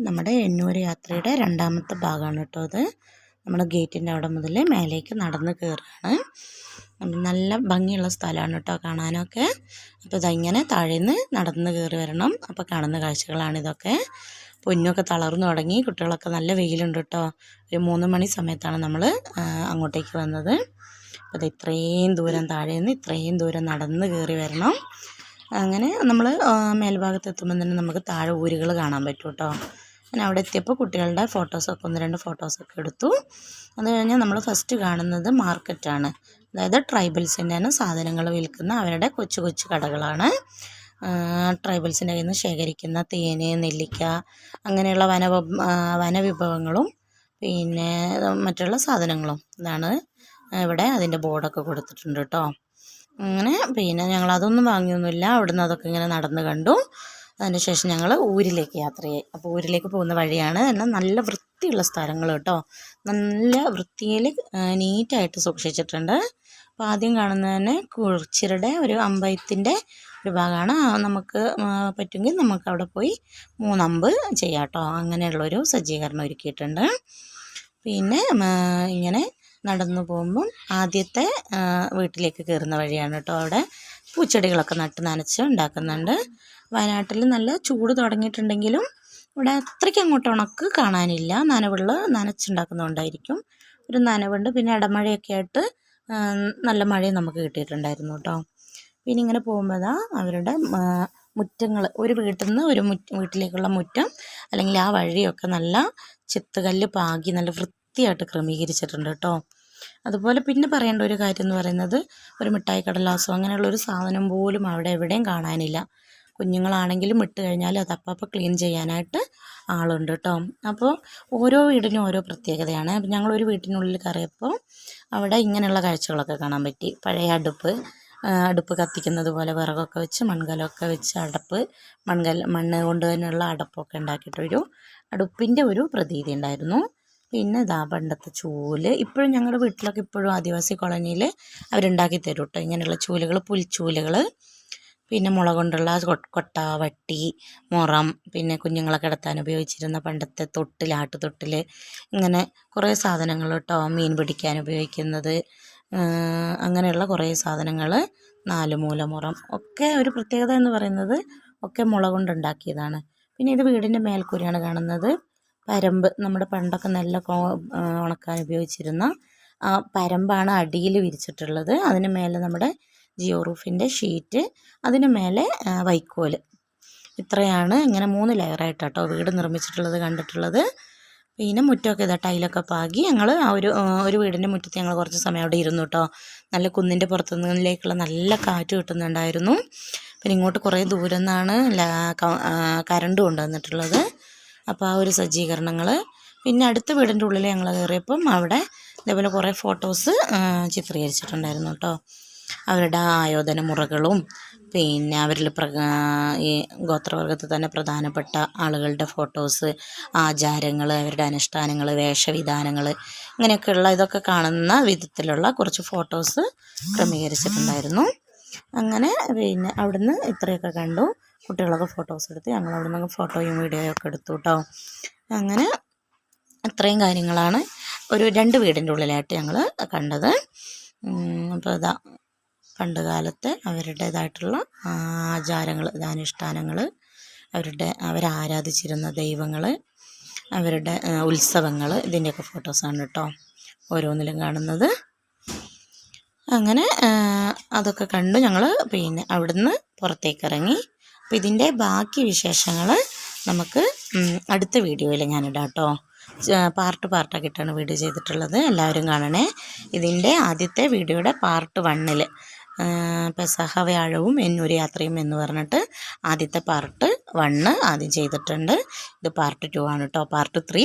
നമ്മുടെ എണ്ണൂർ യാത്രയുടെ രണ്ടാമത്തെ ഭാഗമാണ് കേട്ടോ അത്. നമ്മൾ ഗേറ്റിൻ്റെ അവിടെ മുതൽ മേലേക്ക് നടന്ന് കയറുകയാണ്. നല്ല ഭംഗിയുള്ള സ്ഥലമാണ് കേട്ടോ കാണാനൊക്കെ. അപ്പോൾ ഇതങ്ങനെ താഴേന്ന് നടന്ന് കയറി വരണം. അപ്പോൾ കാണുന്ന കാഴ്ചകളാണിതൊക്കെ. പൊന്നൊക്കെ തളർന്നു തുടങ്ങി. കുട്ടികളൊക്കെ നല്ല വെയിലുണ്ട് കേട്ടോ. ഒരു 3 മണി സമയത്താണ് നമ്മൾ അങ്ങോട്ടേക്ക് വന്നത്. അപ്പോൾ ഇത് ഇത്രയും ദൂരം താഴേന്ന് ഇത്രയും ദൂരം നടന്ന് കയറി വരണം. അങ്ങനെ നമ്മൾ മേൽഭാഗത്ത് എത്തുമ്പോൾ തന്നെ നമുക്ക് താഴെ ഊരുകൾ കാണാൻ പറ്റും കേട്ടോ. അങ്ങനെ അവിടെ എത്തിയപ്പോൾ കുട്ടികളുടെ ഫോട്ടോസൊക്കെ 1-2 ഫോട്ടോസൊക്കെ എടുത്തു. അത് കഴിഞ്ഞാൽ നമ്മൾ ഫസ്റ്റ് കാണുന്നത് മാർക്കറ്റാണ്. അതായത് ട്രൈബൽസിൻ്റെ തന്നെ സാധനങ്ങൾ വിൽക്കുന്ന അവരുടെ കൊച്ചു കൊച്ചു കടകളാണ്. ട്രൈബൽസിൻ്റെ കയ്യിൽ നിന്ന് ശേഖരിക്കുന്ന തേന്, നെല്ലിക്ക അങ്ങനെയുള്ള വനവിഭവങ്ങളും പിന്നെ മറ്റുള്ള സാധനങ്ങളും ഇതാണ് ഇവിടെ അതിൻ്റെ ബോർഡൊക്കെ കൊടുത്തിട്ടുണ്ട് കേട്ടോ. അങ്ങനെ പിന്നെ ഞങ്ങളതൊന്നും വാങ്ങിയൊന്നുമില്ല. അവിടുന്ന് അതൊക്കെ ഇങ്ങനെ നടന്ന് കണ്ടു. അതിന് ശേഷം ഞങ്ങൾ ഊരിലേക്ക് യാത്രയായി. അപ്പോൾ ഊരിലേക്ക് പോകുന്ന വഴിയാണ്. എന്നാൽ നല്ല വൃത്തിയുള്ള സ്ഥലങ്ങൾ കേട്ടോ. നല്ല വൃത്തിയിൽ നീറ്റായിട്ട് സൂക്ഷിച്ചിട്ടുണ്ട്. അപ്പോൾ ആദ്യം കാണുന്നത് തന്നെ കുറിച്യരുടെ ഒരു അമ്പലത്തിൻ്റെ ഒരു ഭാഗമാണ്. നമുക്ക് പറ്റുമെങ്കിൽ നമുക്ക് അവിടെ പോയി 3 അമ്പ് ചെയ്യാം കേട്ടോ. അങ്ങനെയുള്ളൊരു സജ്ജീകരണം ഒരുക്കിയിട്ടുണ്ട്. പിന്നെ ഇങ്ങനെ നടന്നു പോകുമ്പം ആദ്യത്തെ വീട്ടിലേക്ക് കയറുന്ന വഴിയാണ് കേട്ടോ. അവിടെ പൂച്ചെടികളൊക്കെ നട്ട് നനച്ച് ഉണ്ടാക്കുന്നുണ്ട്. വയനാട്ടിൽ നല്ല ചൂട് തുടങ്ങിയിട്ടുണ്ടെങ്കിലും ഇവിടെ അത്രയ്ക്ക് അങ്ങോട്ട് ഉണക്ക് കാണാനില്ല. നനച്ചുണ്ടാക്കുന്നതുകൊണ്ടായിരിക്കും ഒരു നനവുണ്ട്. പിന്നെ ഇടമഴയൊക്കെ ആയിട്ട് നല്ല മഴയും നമുക്ക് കിട്ടിയിട്ടുണ്ടായിരുന്നു കേട്ടോ. പിന്നെ ഇങ്ങനെ പോകുമ്പോൾ അവരുടെ മുറ്റങ്ങൾ, ഒരു വീട്ടിൽ നിന്ന് ഒരു വീട്ടിലേക്കുള്ള മുറ്റം അല്ലെങ്കിൽ ആ വഴിയൊക്കെ നല്ല ചെത്തുകല്ല് പാകി നല്ല വൃത്തിയായിട്ട് ക്രമീകരിച്ചിട്ടുണ്ട് കേട്ടോ. അതുപോലെ പിന്നെ പറയേണ്ട ഒരു കാര്യം എന്ന് പറയുന്നത് ഒരു മിഠായി കടലാസോ അങ്ങനെയുള്ളൊരു സാധനം പോലും അവിടെ എവിടെയും കാണാനില്ല. കുഞ്ഞുങ്ങളാണെങ്കിലും ഇട്ട് കഴിഞ്ഞാൽ അത് അപ്പം ക്ലീൻ ചെയ്യാനായിട്ട് ആളുണ്ട് കേട്ടോ. അപ്പോൾ ഓരോ വീടിനും ഓരോ പ്രത്യേകതയാണ്. അപ്പം ഞങ്ങളൊരു വീട്ടിനുള്ളിൽ കയറിയപ്പോൾ അവിടെ ഇങ്ങനെയുള്ള കാഴ്ചകളൊക്കെ കാണാൻ പറ്റി. പഴയ അടുപ്പ് കത്തിക്കുന്നത് പോലെ വിറകൊക്കെ വെച്ച് മൺകലമൊക്കെ വെച്ച് മണ്ണ് കൊണ്ട് തന്നെയുള്ള അടപ്പൊക്കെ ഉണ്ടാക്കിയിട്ടൊരു അടുപ്പിൻ്റെ ഒരു പ്രതീതി ഉണ്ടായിരുന്നു. പിന്നെ പണ്ടത്തെ ചൂല് ഇപ്പോഴും ഞങ്ങളുടെ വീട്ടിലൊക്കെ ഇപ്പോഴും ആദിവാസി കോളനിയിൽ അവരുണ്ടാക്കി തരും കേട്ടോ. ഇങ്ങനെയുള്ള ചൂലുകൾ, പുൽച്ചൂലുകൾ, പിന്നെ മുള കൊണ്ടുള്ള കൊട്ട, വട്ടി, മുറം, പിന്നെ കുഞ്ഞുങ്ങളെ കിടത്താൻ ഉപയോഗിച്ചിരുന്ന പണ്ടത്തെ ആട്ടുതൊട്ടിൽ, ഇങ്ങനെ കുറേ സാധനങ്ങൾ കേട്ടോ. മീൻ പിടിക്കാൻ ഉപയോഗിക്കുന്നത് അങ്ങനെയുള്ള കുറേ സാധനങ്ങൾ, 4 മൂല മുറം ഒക്കെ. ഒരു പ്രത്യേകത എന്ന് പറയുന്നത് ഒക്കെ മുള കൊണ്ടുണ്ടാക്കിയതാണ്. പിന്നെ ഇത് വീടിൻ്റെ മേൽക്കൂരയാണ് കാണുന്നത്. പരമ്പ്, നമ്മുടെ പണ്ടൊക്കെ നെല്ല് ഉണക്കാൻ ഉപയോഗിച്ചിരുന്ന ആ പരമ്പാണ് അടിയിൽ വിരിച്ചിട്ടുള്ളത്. അതിന് മേലെ നമ്മുടെ ജിയോ റൂഫിൻ്റെ ഷീറ്റ്, അതിന് മേലെ വൈക്കോല്. ഇത്രയാണ് ഇങ്ങനെ 3 ലെയറായിട്ടാട്ടോ വീട് നിർമ്മിച്ചിട്ടുള്ളത് കണ്ടിട്ടുള്ളത്. പിന്നെ മുറ്റമൊക്കെ ടൈലൊക്കെ പാകി ഞങ്ങൾ ആ ഒരു വീടിൻ്റെ മുറ്റത്ത് ഞങ്ങൾ കുറച്ച് സമയം അവിടെ ഇരുന്നു കേട്ടോ. നല്ല കുന്നിൻ്റെ പുറത്തുനിന്നിലേക്കുള്ള നല്ല കാറ്റ് കിട്ടുന്നുണ്ടായിരുന്നു. പിന്നെ ഇങ്ങോട്ട് കുറേ ദൂരം നിന്നാണ് കറണ്ട് കൊണ്ടുവന്നിട്ടുള്ളത്. അപ്പോൾ ആ ഒരു സജ്ജീകരണങ്ങൾ. പിന്നെ അടുത്ത വീടിൻ്റെ ഉള്ളിൽ ഞങ്ങൾ കയറിയപ്പം അവിടെ ഇതേപോലെ കുറേ ഫോട്ടോസ് ചിത്രീകരിച്ചിട്ടുണ്ടായിരുന്നു കേട്ടോ. അവരുടെ ആയോധന മുറകളും പിന്നെ അവരിൽ ഈ ഗോത്രവർഗത്തിൽ തന്നെ പ്രധാനപ്പെട്ട ആളുകളുടെ ഫോട്ടോസ്, ആചാരങ്ങൾ, അവരുടെ അനുഷ്ഠാനങ്ങൾ, വേഷവിധാനങ്ങൾ, ഇങ്ങനെയൊക്കെയുള്ള ഇതൊക്കെ കാണുന്ന വിധത്തിലുള്ള കുറച്ച് ഫോട്ടോസ് ക്രമീകരിച്ചിട്ടുണ്ടായിരുന്നു. അങ്ങനെ പിന്നെ അവിടുന്ന് ഇത്രയൊക്കെ കണ്ടു. കുട്ടികളൊക്കെ ഫോട്ടോസ് എടുത്ത് ഞങ്ങൾ അവിടെ നിന്ന് ഫോട്ടോയും വീഡിയോയും ഒക്കെ എടുത്തു കേട്ടോ. അങ്ങനെ അത്രയും കാര്യങ്ങളാണ് ഒരു 2 വീടിൻ്റെ ഉള്ളിലായിട്ട് ഞങ്ങൾ കണ്ടത്. അപ്പോൾ പണ്ട് കാലത്തെ അവരുടേതായിട്ടുള്ള ആചാരങ്ങൾ, അനുഷ്ഠാനങ്ങൾ, അവരാരാധിച്ചിരുന്ന ദൈവങ്ങൾ, അവരുടെ ഉത്സവങ്ങൾ, ഇതിൻ്റെയൊക്കെ ഫോട്ടോസാണ് കേട്ടോ ഓരോന്നിലും കാണുന്നത്. അങ്ങനെ അതൊക്കെ കണ്ടു ഞങ്ങൾ. പിന്നെ അവിടുന്ന് പുറത്തേക്ക് ഇറങ്ങി. അപ്പോൾ ഇതിൻ്റെ ബാക്കി വിശേഷങ്ങൾ നമുക്ക് അടുത്ത വീഡിയോയിൽ ഞാനിടാം കേട്ടോ. പാർട്ടാക്കിയിട്ടാണ് വീഡിയോ ചെയ്തിട്ടുള്ളത്. എല്ലാവരും കാണണേ. ഇതിൻ്റെ ആദ്യത്തെ വീഡിയോയുടെ പാർട്ട് 1 പെസഹ വ്യാഴവും എണ്ണൂർ യാത്രയും എന്ന് പറഞ്ഞിട്ട് ആദ്യത്തെ പാർട്ട് 1 ആദ്യം ചെയ്തിട്ടുണ്ട്. ഇത് പാർട്ട് 2 ആണ് കേട്ടോ. പാർട്ട് 3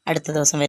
അടുത്ത ദിവസം